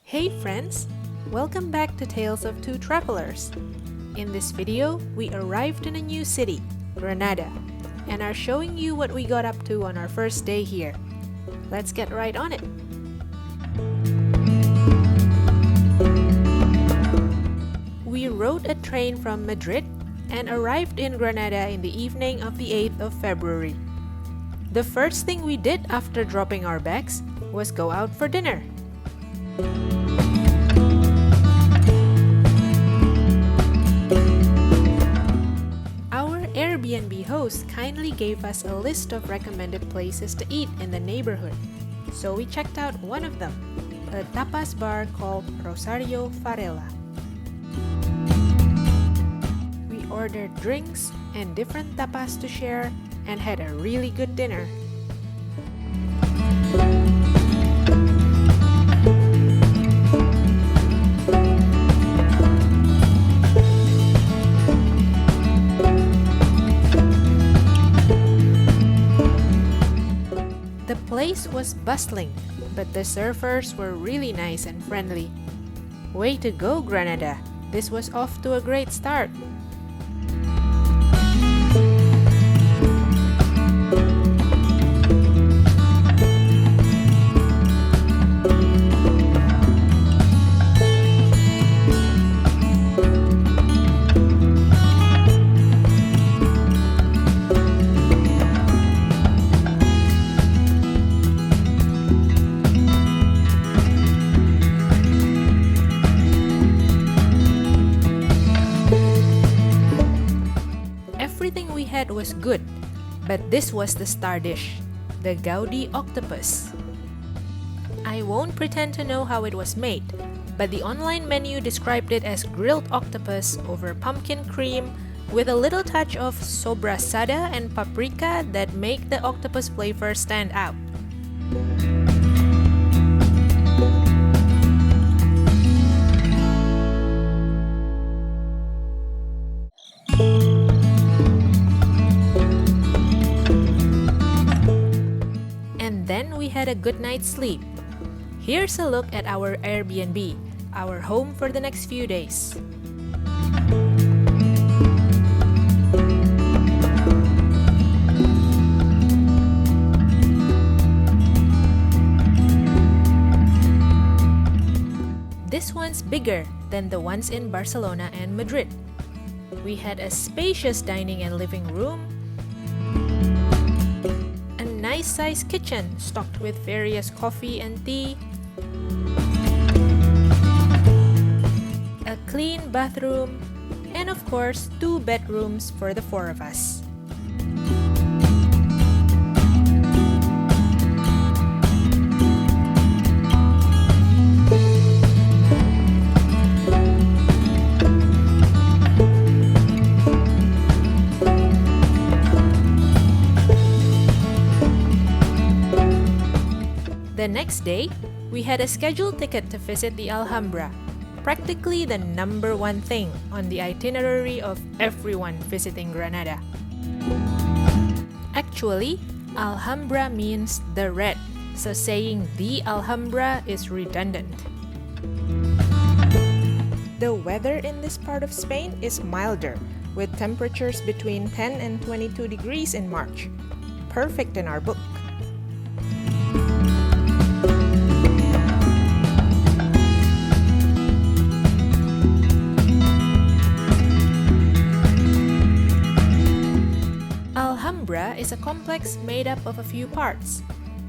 Hey friends! Welcome back to Tales of Two Travelers. In this video, we arrived in a new city, Granada, and are showing you what we got up to on our first day here. Let's get right on it! We rode a train from Madrid and arrived in Granada in the evening of the 8th of February. The first thing we did after dropping our bags was go out for dinner. Our Airbnb host kindly gave us a list of recommended places to eat in the neighborhood, so we checked out one of them, a tapas bar called Rosario Varela. We ordered drinks and different tapas to share and had a really good dinner. The place was bustling, but the surfers were really nice and friendly. Way to go, Granada! This was off to a great start. Everything we had was good, but this was the star dish, the Gaudi octopus. I won't pretend to know how it was made, but the online menu described it as grilled octopus over pumpkin cream with a little touch of sobrasada and paprika that make the octopus flavor stand out. Then we had a good night's sleep. Here's a look at our Airbnb, our home for the next few days. This one's bigger than the ones in Barcelona and Madrid. We had a spacious dining and living room, nice-sized kitchen stocked with various coffee and tea, a clean bathroom, and of course 2 bedrooms for the 4 of us. The next day, we had a scheduled ticket to visit the Alhambra, practically the number one thing on the itinerary of everyone visiting Granada. Actually, Alhambra means the red, so saying the Alhambra is redundant. The weather in this part of Spain is milder, with temperatures between 10 and 22 degrees in March. Perfect in our book. Alhambra is a complex made up of a few parts.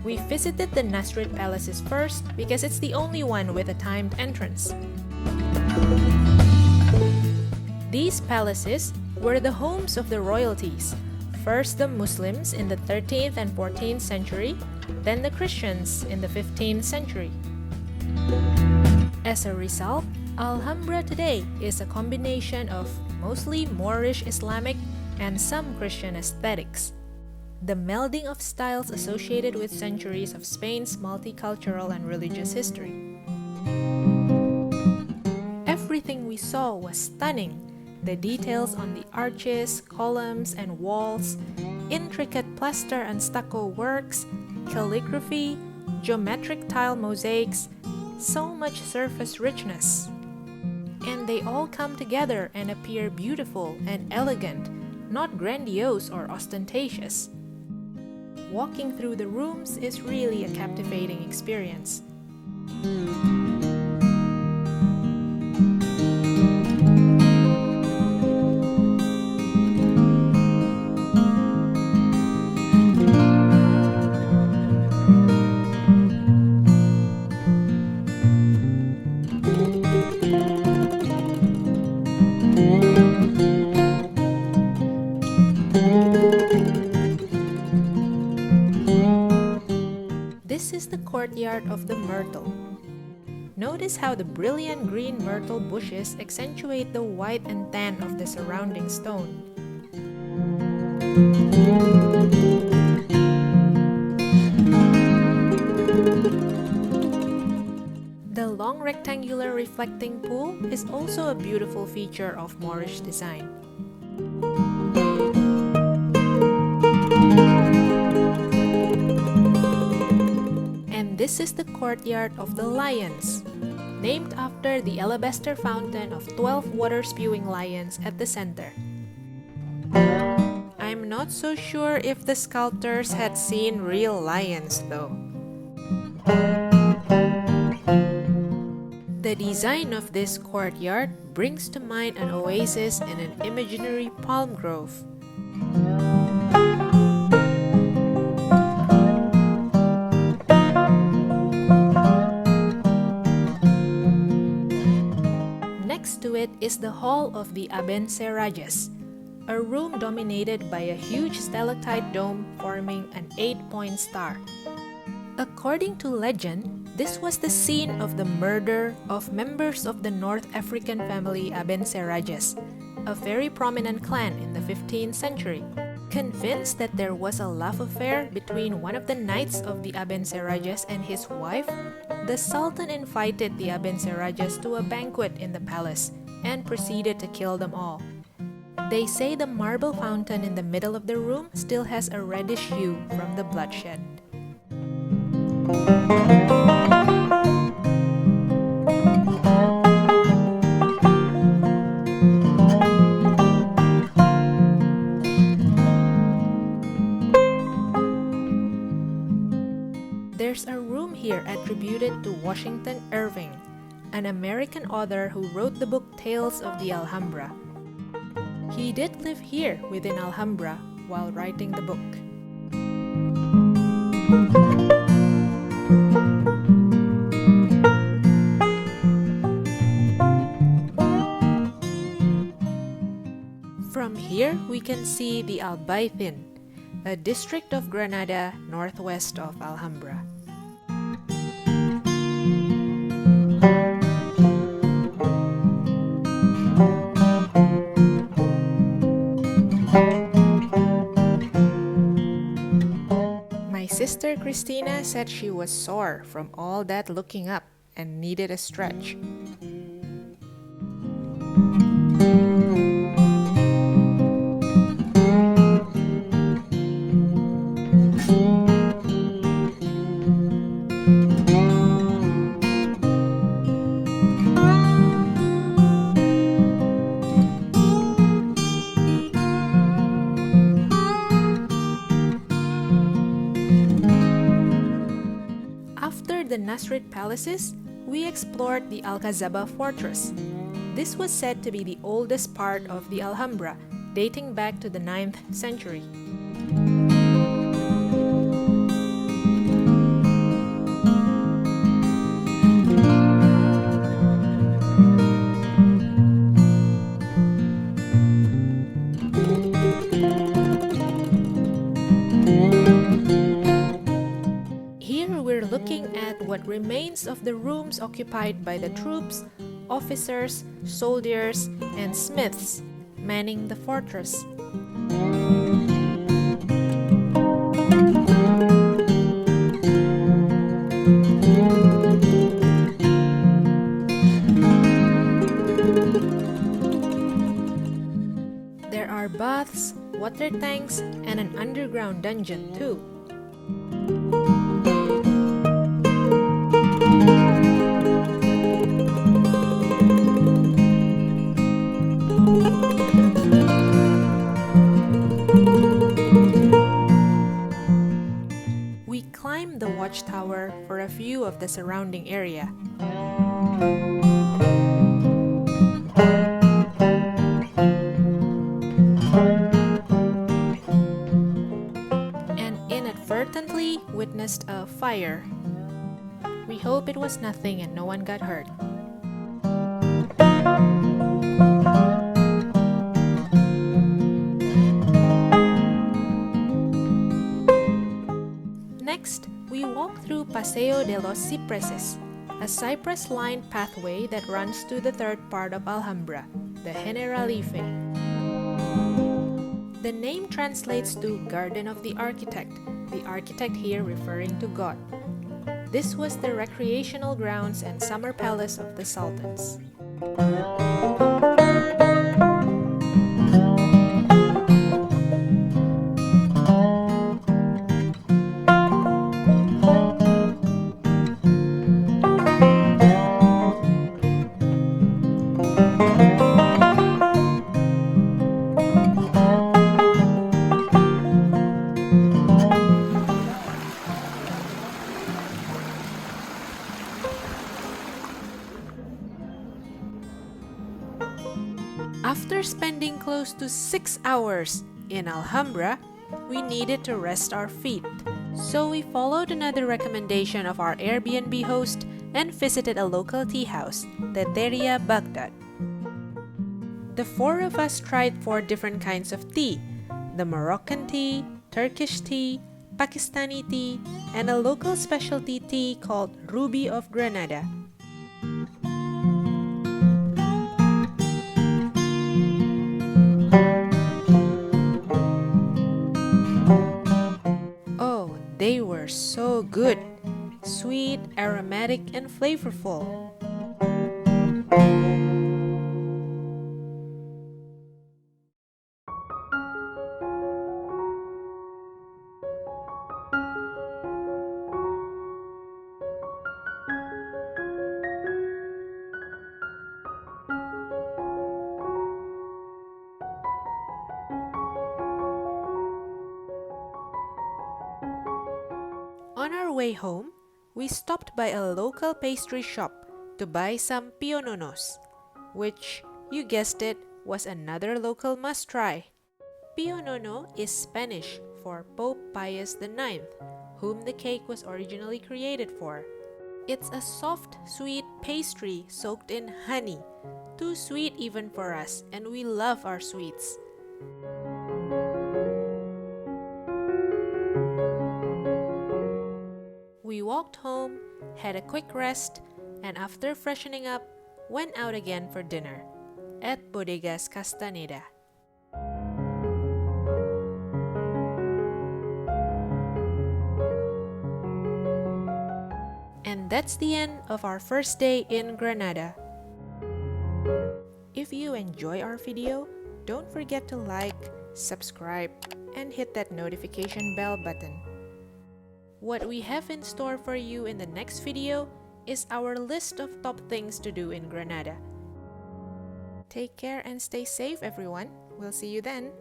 We visited the Nasrid Palaces first because it's the only one with a timed entrance. These palaces were the homes of the royalties, first the Muslims in the 13th and 14th century, then the Christians in the 15th century. As a result, Alhambra today is a combination of mostly Moorish Islamic and some Christian aesthetics. The melding of styles associated with centuries of Spain's multicultural and religious history. Everything we saw was stunning. The details on the arches, columns, and walls, intricate plaster and stucco works, calligraphy, geometric tile mosaics, So much surface richness. And they all come together and appear beautiful and elegant, not grandiose or ostentatious. Walking through the rooms is really a captivating experience. This is the courtyard of the myrtle. Notice how the brilliant green myrtle bushes accentuate the white and tan of the surrounding stone. The long rectangular reflecting pool is also a beautiful feature of Moorish design. This is the courtyard of the lions, named after the alabaster fountain of 12 water-spewing lions at the center. I'm not so sure if the sculptors had seen real lions though. The design of this courtyard brings to mind an oasis in an imaginary palm grove. Next to it is the Hall of the Abencerrages, a room dominated by a huge stalactite dome forming an 8-point star. According to legend, this was the scene of the murder of members of the North African family Abencerrages, a very prominent clan in the 15th century. Convinced that there was a love affair between one of the knights of the Abencerrages and his wife, the Sultan invited the Abencerrages to a banquet in the palace and proceeded to kill them all. They say the marble fountain in the middle of the room still has a reddish hue from the bloodshed. There's a room here attributed to Washington Irving, an American author who wrote the book Tales of the Alhambra. He did live here within Alhambra while writing the book. From here, we can see the Albaythin, a district of Granada northwest of Alhambra. My sister Christina said she was sore from all that looking up and needed a stretch. After the Nasrid Palaces, we explored the Alcazaba Fortress. This was said to be the oldest part of the Alhambra, dating back to the 9th century. Looking at what remains of the rooms occupied by the troops, officers, soldiers, and smiths manning the fortress. There are baths, water tanks, and an underground dungeon too. the surrounding area. And inadvertently witnessed a fire. We hope it was nothing and no one got hurt. Next, we walk through Paseo de los Cipreses, a cypress-lined pathway that runs to the third part of Alhambra, the Generalife. The name translates to Garden of the Architect here referring to God. This was the recreational grounds and summer palace of the Sultans. After spending close to 6 hours in Alhambra, we needed to rest our feet. So we followed another recommendation of our AirBnB host and visited a local tea house, Teteria, Bagdad. The four of us tried 4 different kinds of tea: the Moroccan tea, Turkish tea, Pakistani tea, and a local specialty tea called Ruby of Granada. They were so good, sweet, aromatic, and flavorful. On our way home, we stopped by a local pastry shop to buy some Piononos, which, you guessed it, was another local must-try. Pionono is Spanish for Pope Pius IX, whom the cake was originally created for. It's a soft, sweet pastry soaked in honey, too sweet even for us, and we love our sweets. We walked home, had a quick rest, and after freshening up, went out again for dinner at Bodegas Castaneda. And that's the end of our first day in Granada. If you enjoy our video, don't forget to like, subscribe, and hit that notification bell button. What we have in store for you in the next video is our list of top things to do in Granada. Take care and stay safe, everyone. We'll see you then.